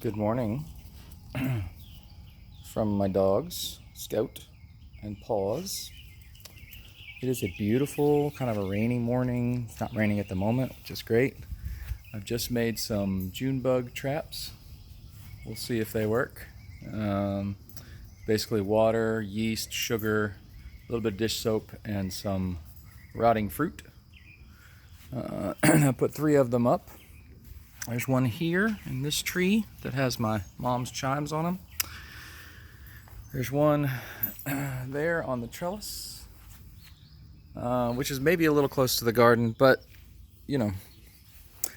Good morning from my dogs, Scout and Paws. It is a beautiful, kind of a rainy morning. It's not raining at the moment, which is great. I've just made some June bug traps. We'll see if they work. Basically water, yeast, sugar, a little bit of dish soap, and some rotting fruit. I put 3 of them up. There's one here in this tree that has my mom's chimes on them. There's one there on the trellis, which is maybe a little close to the garden, but you know.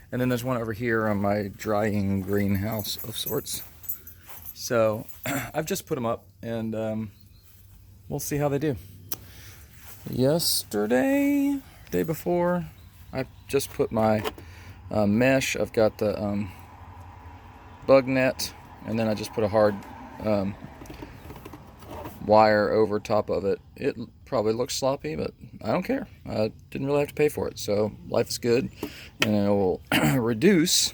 And then there's one over here on my drying greenhouse of sorts. So I've just put them up, and we'll see how they do. Yesterday, day before, I just put my mesh. I've got the bug net, and then I just put a hard wire over top of it. It probably looks sloppy, but I don't care. I didn't really have to pay for it, so life's good, and it will reduce,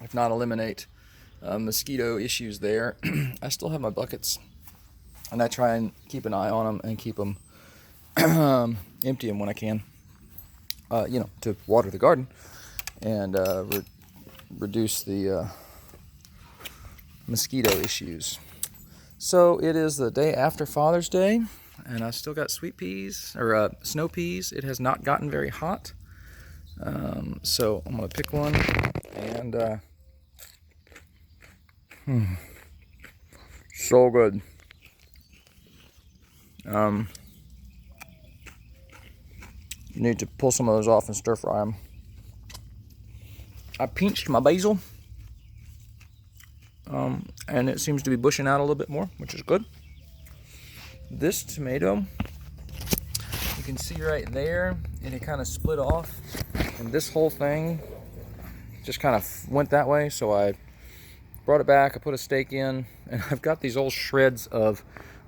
if not eliminate, mosquito issues there. I still have my buckets, and I try and keep an eye on them and keep them empty them when I can, to water the garden and reduce the mosquito issues. So it is the day after Father's Day, and I still got sweet peas, or snow peas. It has not gotten very hot, so I'm going to pick one, and so good. You need to pull some of those off and stir fry them. I pinched my basil, and it seems to be bushing out a little bit more, which is good. This tomato, you can see right there, and it kind of split off, and this whole thing just kind of went that way, so I brought it back, I put a stake in, and I've got these old shreds of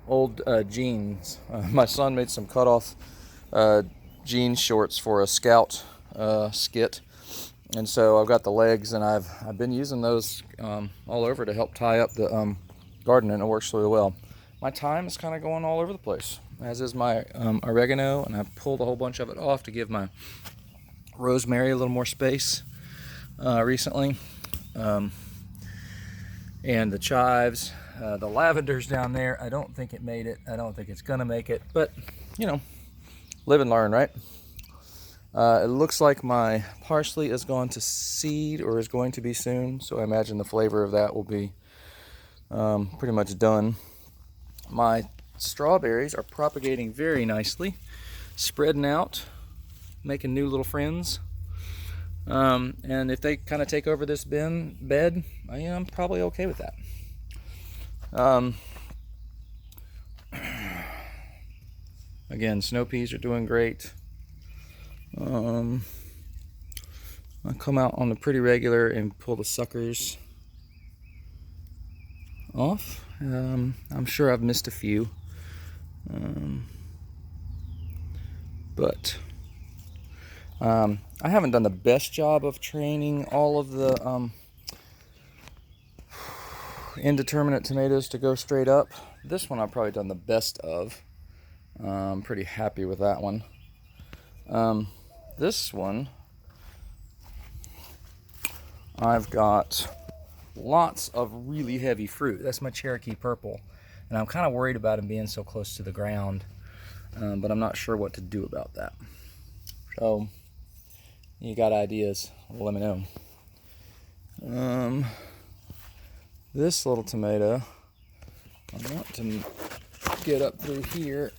old jeans. My son made some cut-off jean shorts for a scout skit, and so I've got the legs, and I've been using those all over to help tie up the garden, and it works really well. My thyme is kind of going all over the place, as is my oregano, and I pulled a whole bunch of it off to give my rosemary a little more space recently. And the chives, the lavender's down there. I don't think it made it. I don't think it's gonna make it, but live and learn, right? It looks like my parsley is going to seed, or is going to be soon, so I imagine the flavor of that will be pretty much done. My strawberries are propagating very nicely, spreading out, making new little friends. And if they kind of take over this bed, I'm probably okay with that. Again, snow peas are doing great. I come out on the pretty regular and pull the suckers off. I'm sure I've missed a few, but I haven't done the best job of training all of the indeterminate tomatoes to go straight up. This one I've probably done the best of. I'm pretty happy with that one. This one, I've got lots of really heavy fruit. That's my Cherokee Purple, and I'm kind of worried about it being so close to the ground, but I'm not sure what to do about that. So you got ideas, let me know. This little tomato, I want to get up through here.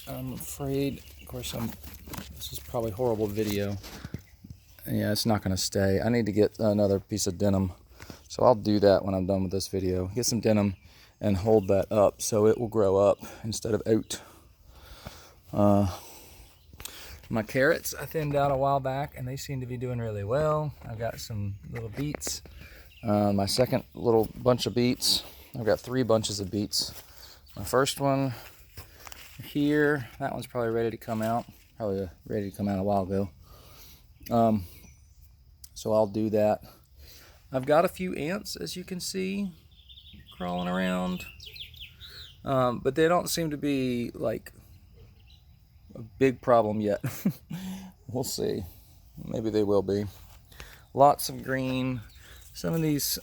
I'm afraid, of course, this is probably horrible video. Yeah, it's not going to stay. I need to get another piece of denim, so I'll do that when I'm done with this video. Get some denim and hold that up so it will grow up instead of out. My carrots I thinned out a while back, and they seem to be doing really well. I've got some little beets. My second little bunch of beets. I've got 3 bunches of beets. My first one here, that one's probably ready to come out. Probably ready to come out a while ago. So I'll do that. I've got a few ants, as you can see, crawling around, but they don't seem to be like a big problem yet. We'll see. Maybe they will be. Lots of green. Some of these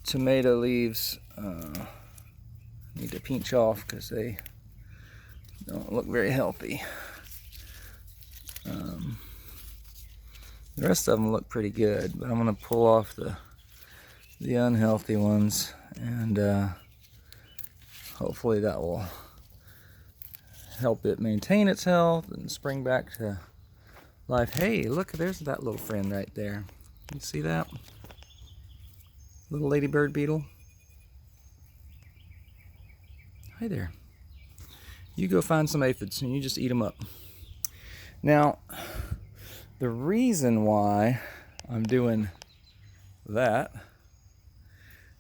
tomato leaves need to pinch off because they don't look very healthy. The rest of them look pretty good, but I'm going to pull off the unhealthy ones, and hopefully that will help it maintain its health and spring back to life. Hey, look, there's that little friend right there. You see that? Little ladybird beetle. Hi there. You go find some aphids and you just eat them up. Now, the reason why I'm doing that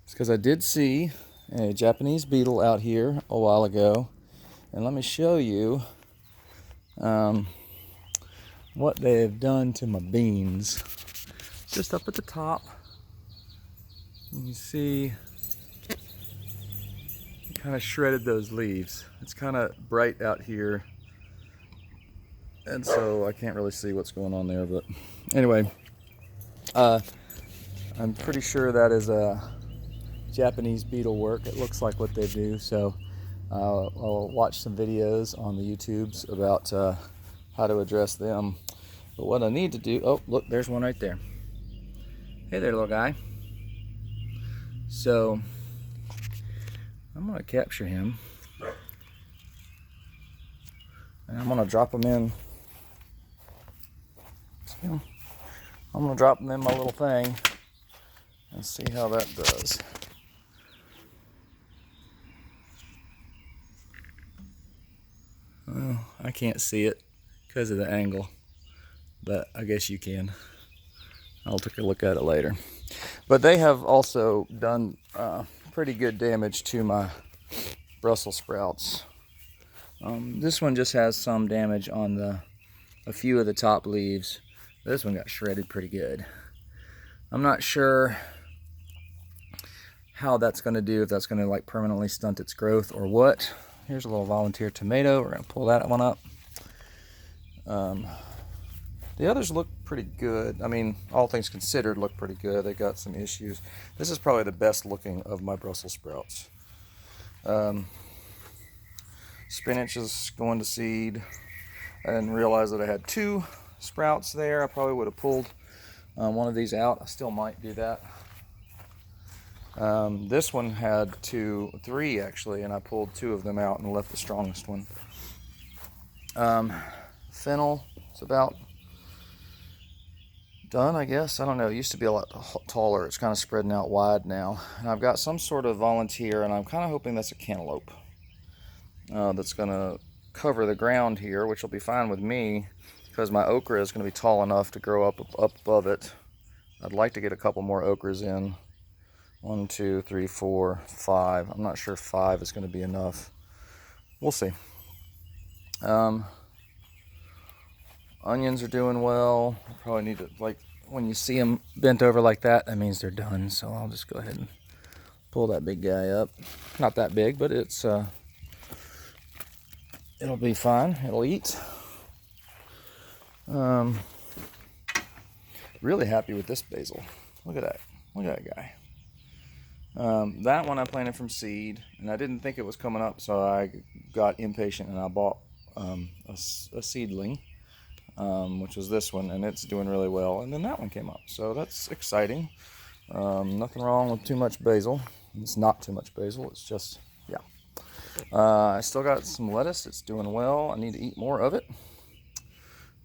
is because I did see a Japanese beetle out here a while ago, and let me show you what they have done to my beans. Just up at the top, you see it kind of shredded those leaves. It's kind of bright out here, and so I can't really see what's going on there, but anyway, I'm pretty sure that is a Japanese beetle work. It looks like what they do, so I'll watch some videos on the YouTubes about how to address them. But what I need to do, oh look, there's one right there. Hey there, little guy. So I'm going to capture him, and I'm going to drop him in. I'm going to drop him in my little thing and see how that does. Well, I can't see it because of the angle, but I guess you can. I'll take a look at it later. But they have also done pretty good damage to my Brussels sprouts. This one just has some damage on a few of the top leaves. This one got shredded pretty good. I'm not sure how that's going to do, if that's going to like permanently stunt its growth or what. Here's a little volunteer tomato. We're going to pull that one up. The others look pretty good. I mean, all things considered, look pretty good. They got some issues. This is probably the best looking of my Brussels sprouts. Spinach is going to seed. I didn't realize that I had 2 sprouts there. I probably would have pulled one of these out. I still might do that. This one had 3 actually, and I pulled 2 of them out and left the strongest one. Fennel, it's about done, I guess. I don't know. It used to be a lot taller. It's kind of spreading out wide now. And I've got some sort of volunteer, and I'm kind of hoping that's a cantaloupe that's going to cover the ground here, which will be fine with me because my okra is going to be tall enough to grow up above it. I'd like to get a couple more okras in. 1, 2, 3, 4, 5. I'm not sure 5 is going to be enough. We'll see. Onions are doing well. I probably need to, like, when you see them bent over like that, that means they're done. So I'll just go ahead and pull that big guy up. Not that big, but it's it'll be fine. It'll eat. Really happy with this basil. Look at that. Look at that guy. That one I planted from seed, and I didn't think it was coming up, so I got impatient and I bought a seedling, which was this one, and it's doing really well. And then that one came up, so that's exciting. Nothing wrong with too much basil. It's not too much basil. It's just, yeah. I still got some lettuce. It's doing well. I need to eat more of it.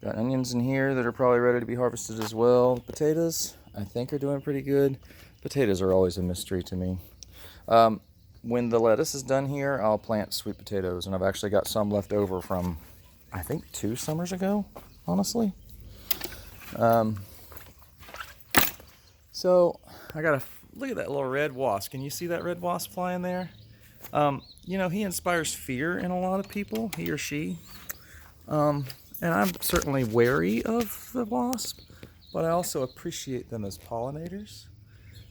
Got onions in here that are probably ready to be harvested as well. Potatoes, I think, are doing pretty good. Potatoes are always a mystery to me. When the lettuce is done here, I'll plant sweet potatoes, and I've actually got some left over from, I think, 2 summers ago, honestly. So I gotta look at that little red wasp. Can you see that red wasp flying there? You know, he inspires fear in a lot of people, he or she. And I'm certainly wary of the wasp. but I also appreciate them as pollinators.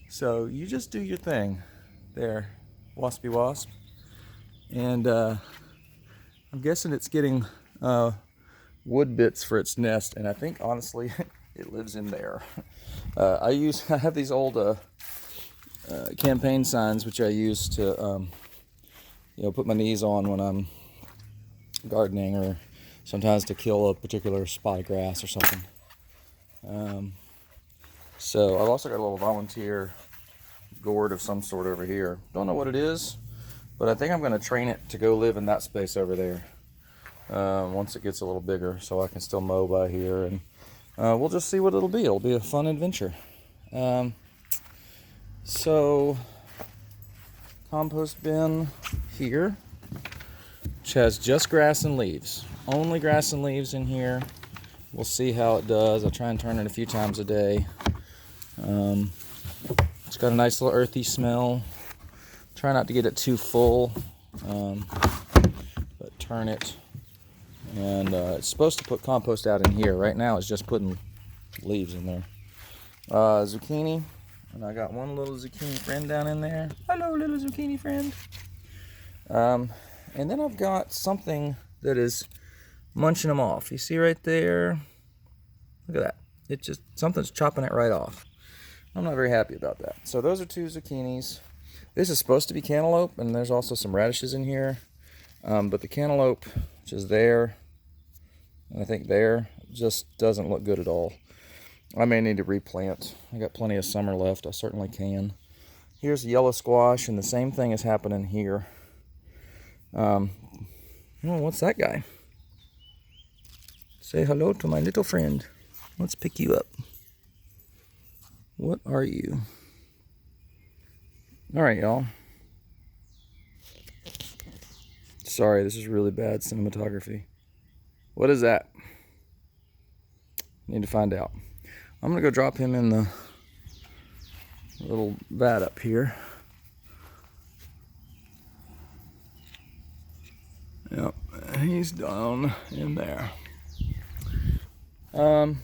So you just do your thing there, waspy wasp. And I'm guessing it's getting wood bits for its nest, and I think honestly it lives in there. I have these old campaign signs which I use to put my knees on when I'm gardening, or sometimes to kill a particular spot of grass or something. So I've also got a little volunteer gourd of some sort over here. Don't know what it is, but I think I'm going to train it to go live in that space over there once it gets a little bigger, so I can still mow by here, and we'll just see what it'll be. It'll be a fun adventure. So compost bin here, which has just grass and leaves. Only grass and leaves in here. We'll see how it does. I'll try and turn it a few times a day. It's got a nice little earthy smell. Try not to get it too full, but turn it. And it's supposed to put compost out in here. Right now it's just putting leaves in there. Zucchini. And I got one little zucchini friend down in there. Hello, little zucchini friend. And then I've got something that is munching them off. You see right there? Look at that. It just, something's chopping it right off. I'm not very happy about that. So those are 2 zucchinis. This is supposed to be cantaloupe, and there's also some radishes in here. But the cantaloupe, which is there, and I think there, just doesn't look good at all. I may need to replant. I got plenty of summer left. I certainly can. Here's the yellow squash, and the same thing is happening here. Oh, what's that guy? Say hello to my little friend. Let's pick you up. What are you? All right, y'all. Sorry, this is really bad cinematography. What is that? Need to find out. I'm gonna go drop him in the little vat up here. Yep, he's down in there. And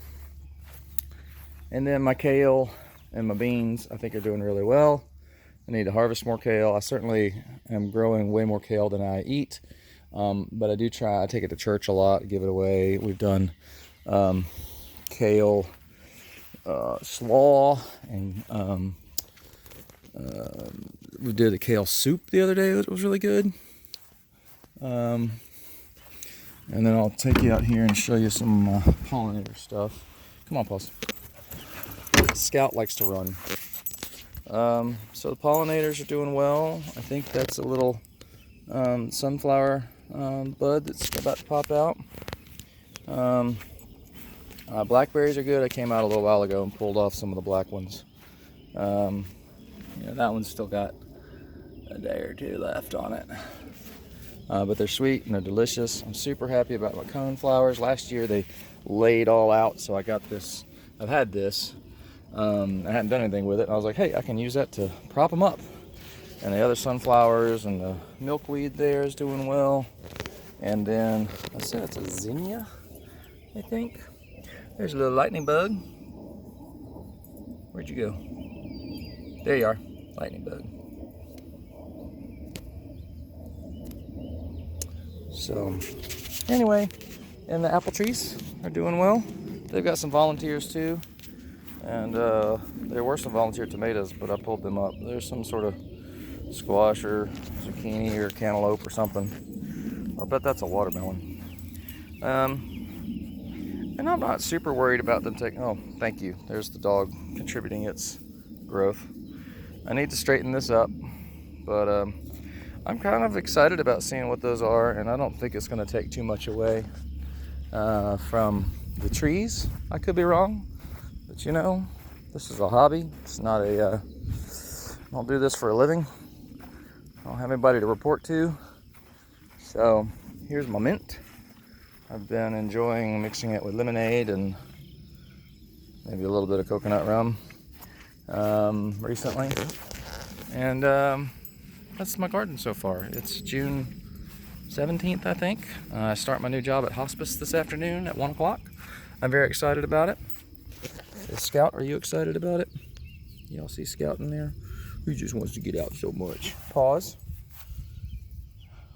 then my kale and my beans, I think, are doing really well. I need to harvest more kale. I certainly am growing way more kale than I eat, but I do try. I take it to church a lot, give it away. We've done kale slaw, and we did a kale soup the other day. It was really good. And then I'll take you out here and show you some pollinator stuff. Come on, Pulse. Scout likes to run. So the pollinators are doing well. I think that's a little sunflower bud that's about to pop out. Blackberries are good. I came out a little while ago and pulled off some of the black ones. That one's still got a day or 2 left on it. But they're sweet and they're delicious. I'm super happy about my coneflowers. Last year they laid all out, so I got this. I've had this. I hadn't done anything with it. And I was like, hey, I can use that to prop them up. And the other sunflowers and the milkweed there is doing well. And then I said it's a zinnia, I think. There's a little lightning bug. Where'd you go? There you are, lightning bug. So anyway, and the apple trees are doing well. They've got some volunteers too. And there were some volunteer tomatoes, but I pulled them up. There's some sort of squash or zucchini or cantaloupe or something. I'll bet that's a watermelon. And I'm not super worried about them taking... Oh, thank you. There's the dog contributing its growth. I need to straighten this up, but I'm kind of excited about seeing what those are, and I don't think it's going to take too much away from the trees. I could be wrong, but this is a hobby. It's not a... I don't do this for a living. I don't have anybody to report to. So here's my mint. I've been enjoying mixing it with lemonade and maybe a little bit of coconut rum recently. And that's my garden so far. It's June 17th, I think. I start my new job at hospice this afternoon at 1 o'clock. I'm very excited about it. Scout, are you excited about it? Y'all see Scout in there? He just wants to get out so much. Pause.